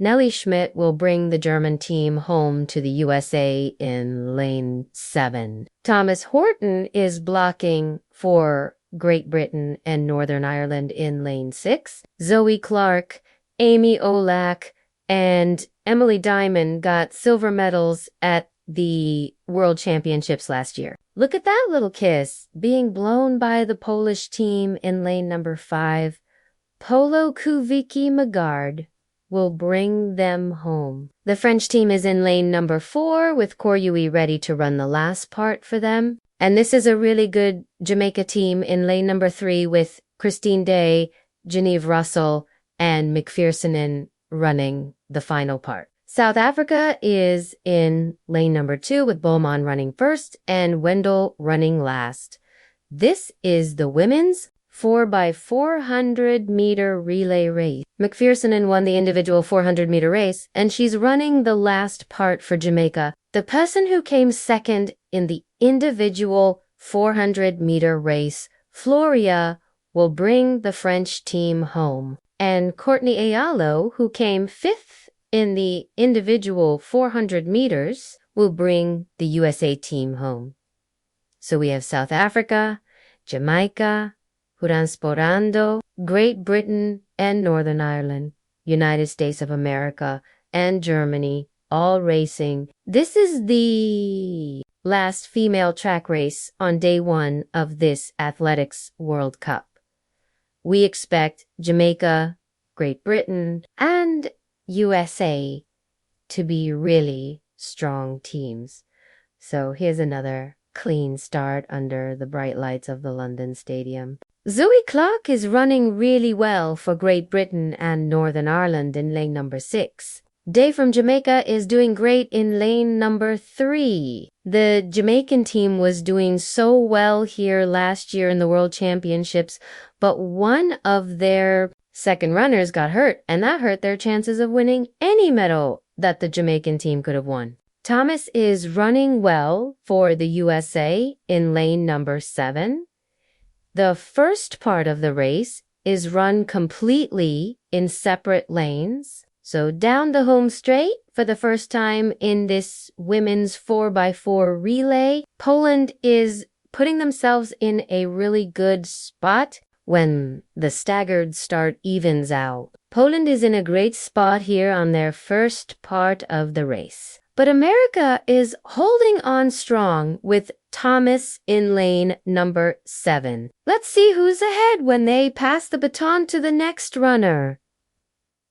Nelly Schmidt will bring the German team home to the USA in lane 7. Thomas Horton is blocking for Great Britain and Northern Ireland in lane 6. Zoe Clark, Amy Olak, and Emily Diamond got silver medals at the World Championships last year. Look at that little kiss being blown by the Polish team in lane number 5. Polo Kuviki Magard will bring them home. The French team is in lane number 4 with Koryui ready to run the last part for them. And this is a really good Jamaica team in lane number 3 with Christine Day, Genevieve Russell, and McPhersonin running the final part. South Africa is in lane number 2 with Bowman running first and Wendell running last. This is the women's 4x400m relay race. McPhersonin won the individual 400m race, and she's running the last part for Jamaica. The person who came second in the individual 400m race, Floria, will bring the French team home. And Courtney Ayalo, who came 5th in the individual 400 meters, will bring the USA team home. So we have South Africa, Jamaica, Huransporando, Great Britain and Northern Ireland, United States of America, and Germany, all racing. This is the last female track race on day 1 of this Athletics World Cup. We expect Jamaica, Great Britain, and USA to be really strong teams. So here's another clean start under the bright lights of the London Stadium. Zoe Clark is running really well for Great Britain and Northern Ireland in lane number 6. Day from Jamaica is doing great in lane number 3. The Jamaican team was doing so well here last year in the World Championships, but one of their second runners got hurt, and that hurt their chances of winning any medal that the Jamaican team could have won. Thomas is running well for the USA in lane number 7. The first part of the race is run completely in separate lanes. So down the home straight for the first time in this women's 4x4 relay, Poland is putting themselves in a really good spot when the staggered start evens out. Poland is in a great spot here on their first part of the race. But America is holding on strong with Thomas in lane number 7. Let's see who's ahead when they pass the baton to the next runner.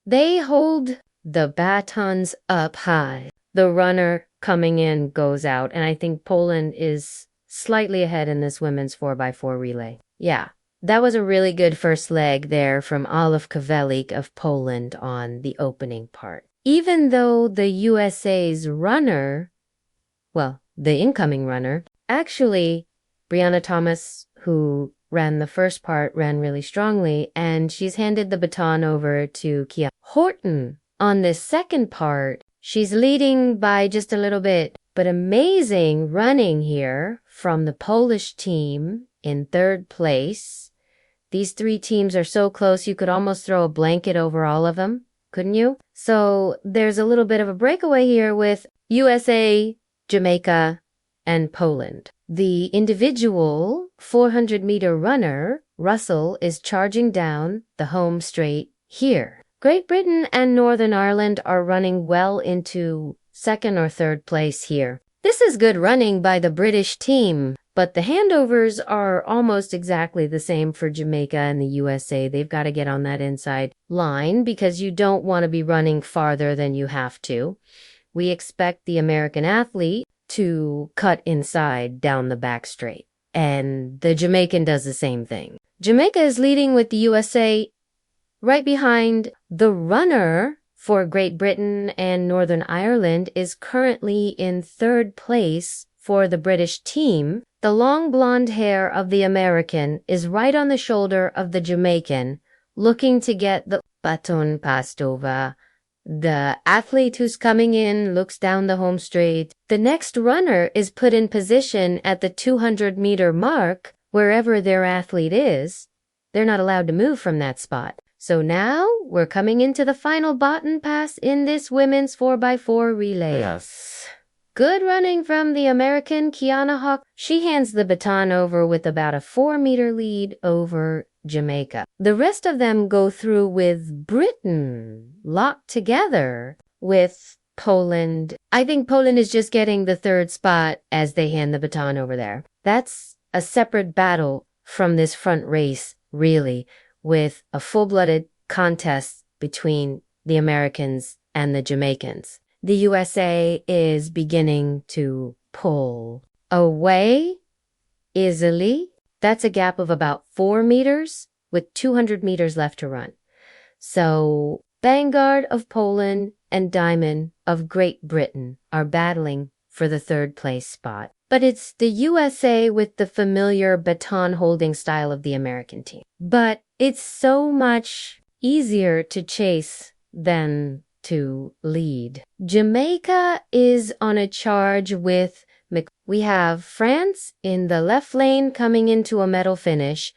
They hold the batons up high. The runner coming in goes out, and I think Poland is slightly ahead in this women's 4x4 relay. Yeah, that was a really good first leg there from Olive Kavelik of Poland on the opening part. Even though the USA's runner, well, the incoming runner, actually, Brianna Thomas, who ran the first part, ran really strongly, and she's handed the baton over to Kia Horton. On this second part, she's leading by just a little bit, but amazing running here from the Polish team in 3rd place. These 3 teams are so close you could almost throw a blanket over all of them, couldn't you? So there's a little bit of a breakaway here with USA, Jamaica, and Poland. The individual 400-meter runner, Russell, is charging down the home straight here. Great Britain and Northern Ireland are running well into 2nd or 3rd place here. This is good running by the British team, but the handovers are almost exactly the same for Jamaica and the USA. They've got to get on that inside line because you don't want to be running farther than you have to. We expect the American athlete to cut inside down the back straight, and the Jamaican does the same thing. Jamaica is leading with the USA right behind. The runner for Great Britain and Northern Ireland is currently in 3rd place for the British team. The long blonde hair of the American is right on the shoulder of the Jamaican, looking to get the baton passed over. The athlete who's coming in looks down the home straight. The next runner is put in position at the 200-meter mark, wherever their athlete is. They're not allowed to move from that spot. So now we're coming into the final baton pass in this women's 4x4 relay. Yes. Good running from the American Kiana Hawk. She hands the baton over with about a 4-meter lead over Jamaica. The rest of them go through with Britain locked together with Poland. I think Poland is just getting the third spot as they hand the baton over there. That's a separate battle from this front race, really, with a full-blooded contest between the Americans and the Jamaicans. The USA is beginning to pull away easily. That's a gap of about 4 meters with 200 meters left to run. So Vanguard of Poland and Diamond of Great Britain are battling for the third place spot. But it's the USA with the familiar baton holding style of the American team. But it's so much easier to chase than to lead. Jamaica is on a charge with we have France in the left lane coming into a medal finish.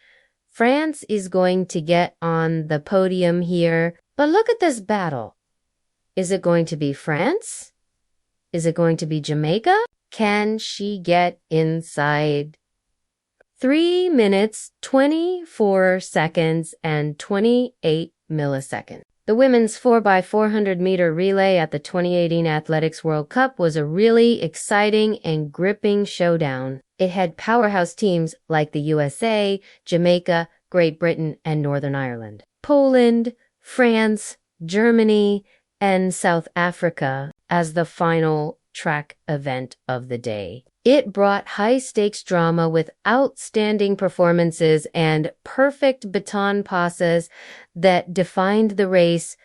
France is going to get on the podium here. But look at this battle. Is it going to be France? Is it going to be Jamaica? Can she get inside 3 minutes, 24 seconds, and 28 milliseconds? The women's 4x400-meter relay at the 2018 Athletics World Cup was a really exciting and gripping showdown. It had powerhouse teams like the USA, Jamaica, Great Britain, and Northern Ireland. Poland, France, Germany, and South Africa as the final track event of the day. It brought high-stakes drama with outstanding performances and perfect baton passes that defined the race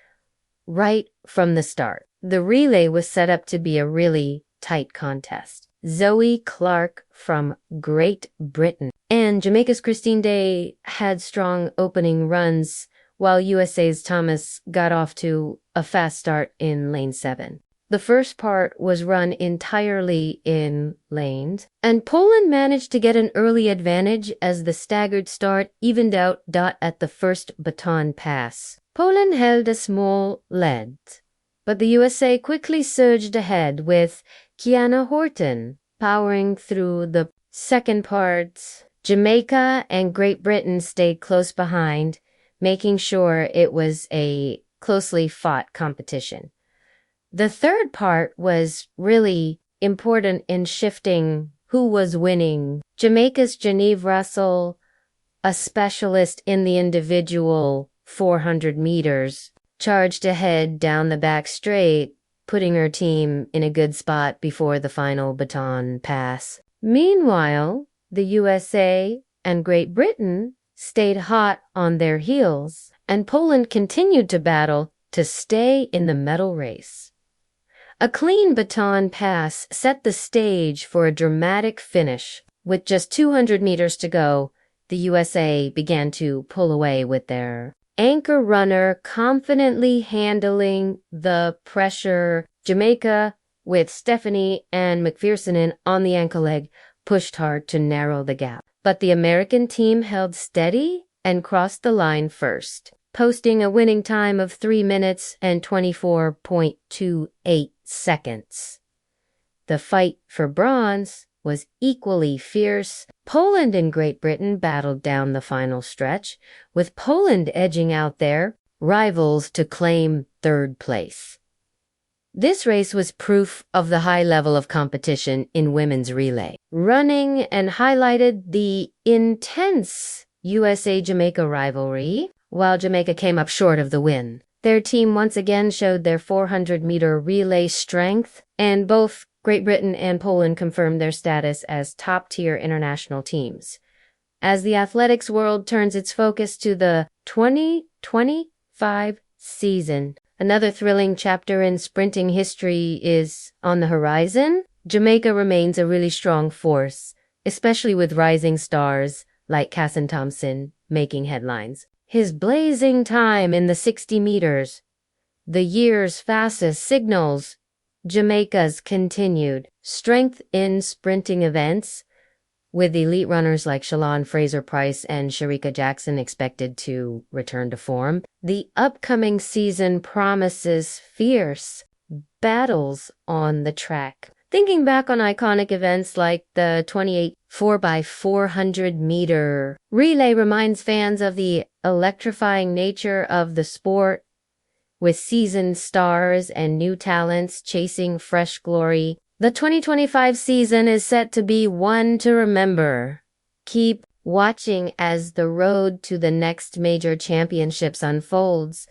right from the start. The relay was set up to be a really tight contest. Zoe Clark from Great Britain and Jamaica's Christine Day had strong opening runs, while USA's Thomas got off to a fast start in lane 7. The first part was run entirely in lanes, and Poland managed to get an early advantage as the staggered start evened out at the first baton pass. Poland held a small lead, but the USA quickly surged ahead with Kiana Horton powering through the second part. Jamaica and Great Britain stayed close behind, making sure it was a closely fought competition. The third part was really important in shifting who was winning. Jamaica's Genevieve Russell, a specialist in the individual 400 meters, charged ahead down the back straight, putting her team in a good spot before the final baton pass. Meanwhile, the USA and Great Britain stayed hot on their heels, and Poland continued to battle to stay in the medal race. A clean baton pass set the stage for a dramatic finish. With just 200 meters to go, the USA began to pull away with their anchor runner confidently handling the pressure. Jamaica, with Stephanie and McPherson on the ankle leg, pushed hard to narrow the gap. But the American team held steady and crossed the line first, posting a winning time of 3 minutes and 24.28 seconds. The fight for bronze was equally fierce. Poland and Great Britain battled down the final stretch, with Poland edging out their rivals to claim third place. This race was proof of the high level of competition in women's relay running and highlighted the intense USA-Jamaica rivalry, while Jamaica came up short of the win. Their team once again showed their 400-meter relay strength, and both Great Britain and Poland confirmed their status as top-tier international teams. As the athletics world turns its focus to the 2025 season, another thrilling chapter in sprinting history is on the horizon. Jamaica remains a really strong force, especially with rising stars like Casson Thompson making headlines. His blazing time in the 60 meters, the year's fastest, signals Jamaica's continued strength in sprinting events. With elite runners like Shalon Fraser-Price and Shericka Jackson expected to return to form, the upcoming season promises fierce battles on the track. Thinking back on iconic events like the 28 4x400m relay reminds fans of the electrifying nature of the sport, with seasoned stars and new talents chasing fresh glory. The 2025 season is set to be one to remember. Keep watching as the road to the next major championships unfolds.